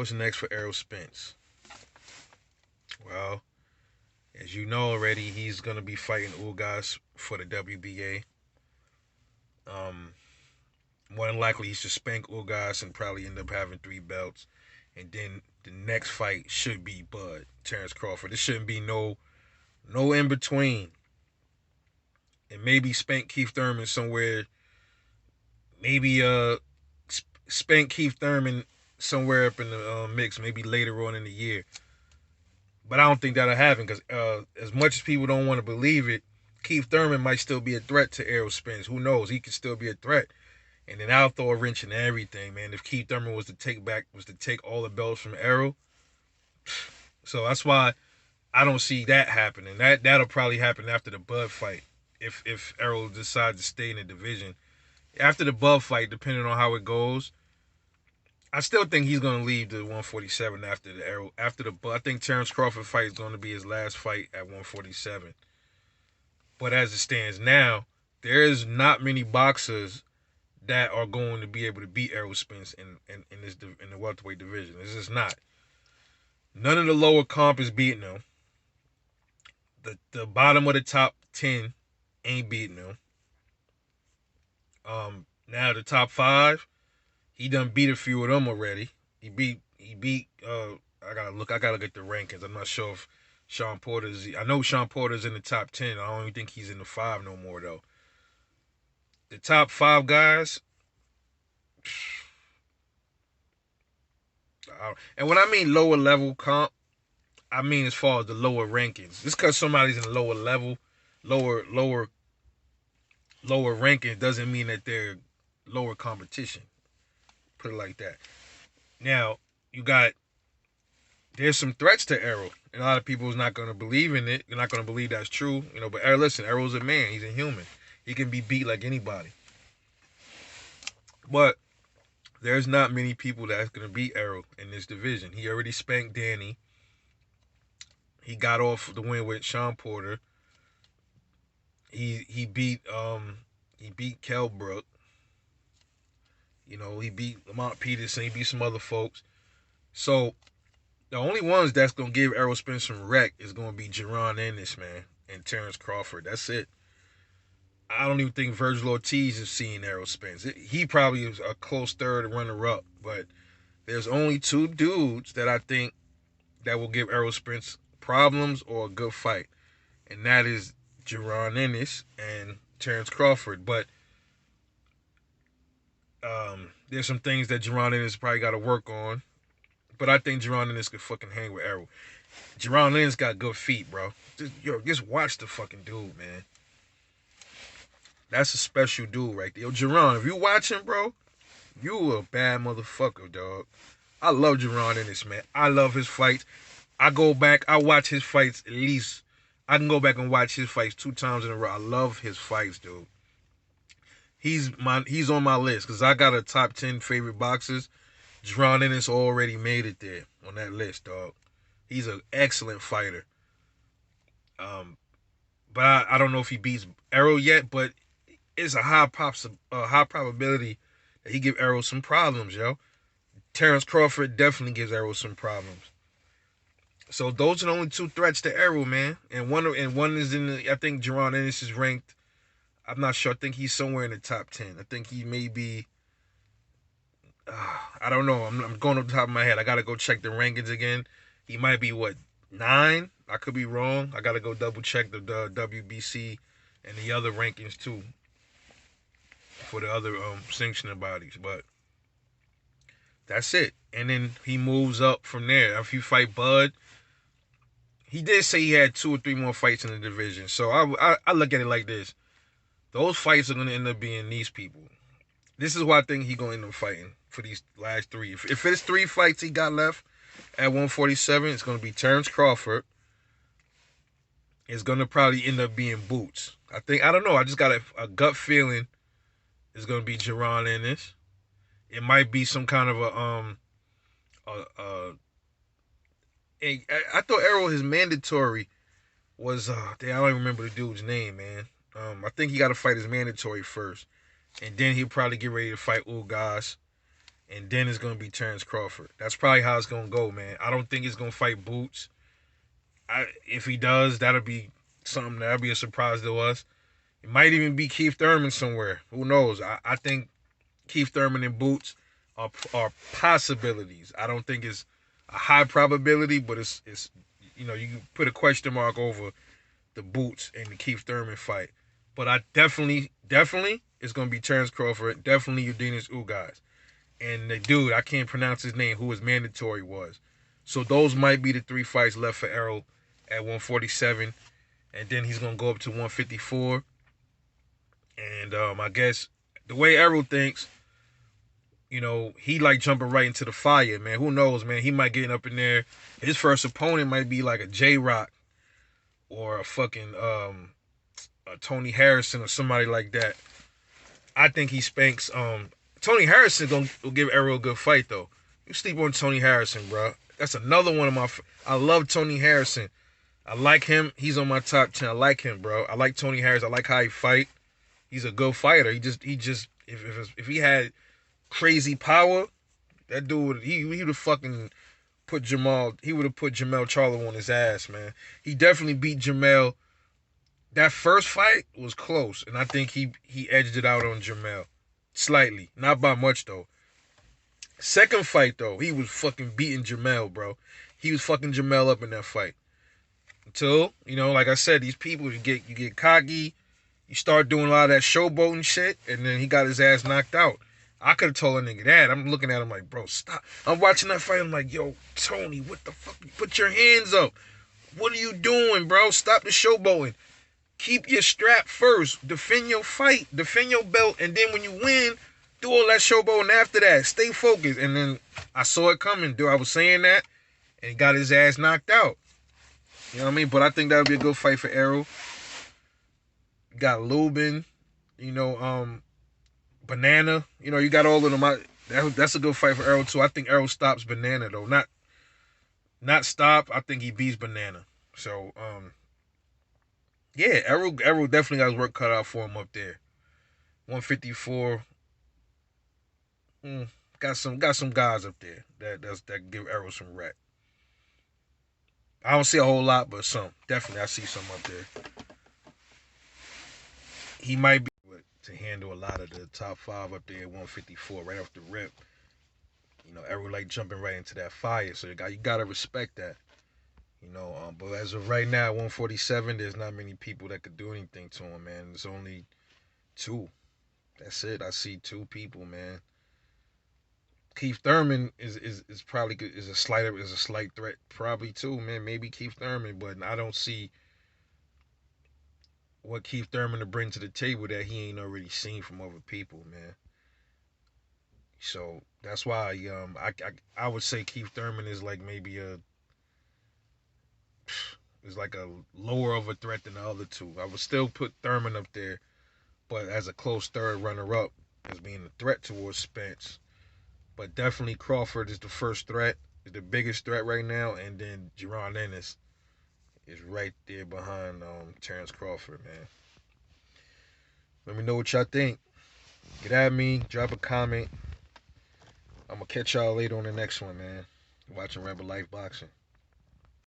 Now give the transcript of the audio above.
What's next for Errol Spence? Well, as you know already, he's gonna be fighting Ugas for the WBA. Um, More than likely, he should spank Ugas and probably end up having three belts. And then the next fight should be Bud Terrence Crawford. There shouldn't be no in between. And maybe spank Keith Thurman somewhere. Maybe spank Keith Thurman somewhere up in the mix. Maybe later on in the year. But I don't think that'll happen because as much as people don't want to believe it, Keith Thurman might still be a threat to Errol Spence. Who knows? He could still be a threat. And then I'll throw a wrench in everything, man. If Keith Thurman was to take all the belts from Errol, so that's why I don't see that happening. That'll probably happen after the Bud fight. If Errol decides to stay in the division after the Bud fight, depending on how it goes, I still think he's gonna leave the 147 after the Errol after the Bud. I think Terrence Crawford fight is gonna be his last fight at 147. But as it stands now, there is not many boxers that are going to be able to beat Errol Spence in the welterweight division. This is not. None of the lower comp is beating him. The bottom of the top 10 ain't beating him. Now the top 5, he done beat a few of them already. He beat I gotta get the rankings. I'm not sure if Sean Porter's I know Sean Porter's in the top 10. I don't even think he's in the 5 no more though. The top 5 guys, and when I mean lower level comp, I mean as far as the lower rankings. Just because somebody's in the lower level, lower ranking doesn't mean that they're lower competition. Put it like that. Now you got there's some threats to Errol, and a lot of people is not going to believe in it. They're not going to believe that's true, you know. But listen, Errol's a man. He's a human. He can be beat like anybody. But there's not many people that's going to beat Errol in this division. He already spanked Danny. He got off the win with Sean Porter. He beat Kell Brook. You know, he beat Lamont Peterson. He beat some other folks. So the only ones that's gonna give Errol Spence some wreck is gonna be Jaron Ennis, man, and Terrence Crawford. That's it. I don't even think Virgil Ortiz is seeing Errol Spence. He probably is a close third runner up, but there's only two dudes that I think that will give Errol Spence problems or a good fight, and that is Jaron Ennis and Terrence Crawford. But there's some things that Jaron Ennis probably got to work on. But I think Jaron Ennis could fucking hang with Errol. Jaron Ennis got good feet, bro. Just watch the fucking dude, man. That's a special dude right there. Yo, Jaron, if you watching, bro, you a bad motherfucker, dog. I love Jaron Ennis, man. I love his fights. I go back, I watch his fights at least. I can go back and watch his fights 2 times in a row. I love his fights, dude. He's on my list because I got a top 10 favorite boxers. Jaron Ennis already made it there on that list, dog. He's an excellent fighter. But I don't know if he beats Errol yet, but it's a high probability that he give Errol some problems, yo. Terrence Crawford definitely gives Errol some problems. So those are the only 2 threats to Errol, man. And one is in the, I think Jaron Ennis is ranked. I'm not sure. I think he's somewhere in the top 10. I think he may be. I don't know. I'm going off the top of my head. I gotta go check the rankings again. He might be what 9. I could be wrong. I gotta go double check the WBC and the other rankings too for the other sanctioning bodies. But that's it. And then he moves up from there. If you fight Bud, he did say he had 2 or 3 more fights in the division. So I look at it like this. Those fights are going to end up being these people. This is why I think he's going to end up fighting for these last 3. If it's 3 fights he got left at 147, it's going to be Terrence Crawford. It's going to probably end up being Boots. I don't know. I just got a gut feeling it's going to be Jaron Ennis. It might be some kind of I thought Errol, his mandatory was, I don't even remember the dude's name, man. I think he got to fight his mandatory first. And then he'll probably get ready to fight Ugas. and then it's gonna be Terrence Crawford. That's probably how it's gonna go, man. I don't think it's gonna fight Boots. If he does, that'll be something. That'll be a surprise to us. It might even be Keith Thurman somewhere. Who knows? I think Keith Thurman and Boots are possibilities. I don't think it's a high probability, but it's you can put a question mark over the Boots and the Keith Thurman fight. But I definitely it's gonna be Terrence Crawford. Definitely Udinese Ugas. And the dude, I can't pronounce his name, who his mandatory was. So those might be the 3 fights left for Errol at 147, and then he's gonna go up to 154. And I guess the way Errol thinks, he like jumping right into the fire, man. Who knows, man? He might get up in there. His first opponent might be like a J Rock or a fucking a Tony Harrison or somebody like that. I think he spanks. Tony Harrison will give Errol a good fight though. You sleep on Tony Harrison, bro. That's another one of my. I love Tony Harrison. I like him. He's on my top 10. I like him, bro. I like Tony Harris. I like how he fight. He's a good fighter. He just if he had crazy power, that dude he would have fucking put Jamal. He would have put Jamel Charlo on his ass, man. He definitely beat Jamel. That first fight was close, and I think he edged it out on Jamel slightly, not by much though. Second fight though, he was fucking beating Jamel, bro. He was fucking Jamel up in that fight. Until like I said, these people you get cocky. You start doing a lot of that showboating shit, and then he got his ass knocked out. I could have told a nigga that. I'm looking at him like, bro, stop. I'm watching that fight. I'm like, yo, Tony, what the fuck? Put your hands up. What are you doing, bro? Stop the showboating. Keep your strap first. Defend your fight. Defend your belt. And then when you win, do all that showboating after that. Stay focused. And then I saw it coming, dude. I was saying that, and he got his ass knocked out. You know what I mean? But I think that would be a good fight for Errol. Got Lubin, Banana. You got all of them. That's a good fight for Errol too. I think Errol stops Banana though. Not stop. I think he beats Banana. So yeah, Errol definitely got his work cut out for him up there. 154. Got some guys up there that give Errol some rep. I don't see a whole lot, but some. Definitely I see some up there. He might be able to handle a lot of the top 5 up there at 154 right off the rip. Errol like jumping right into that fire, so you gotta respect that. But as of right now, 147, there's not many people that could do anything to him, man. There's only 2. That's it. I see 2 people, man. Keith Thurman is probably is a slight threat, probably too, man. Maybe Keith Thurman, but I don't see what Keith Thurman to bring to the table that he ain't already seen from other people, man. So that's why I would say Keith Thurman is like maybe is like a lower of a threat than the other 2. I would still put Thurman up there, but as a close third runner up as being a threat towards Spence. But definitely Crawford is the first threat, is the biggest threat right now, and then Jaron Ennis is right there behind Terrence Crawford, man. Let me know what y'all think. Get at me, drop a comment. I'm going to catch y'all later on the next one, man. Watching Rebel Life Boxing.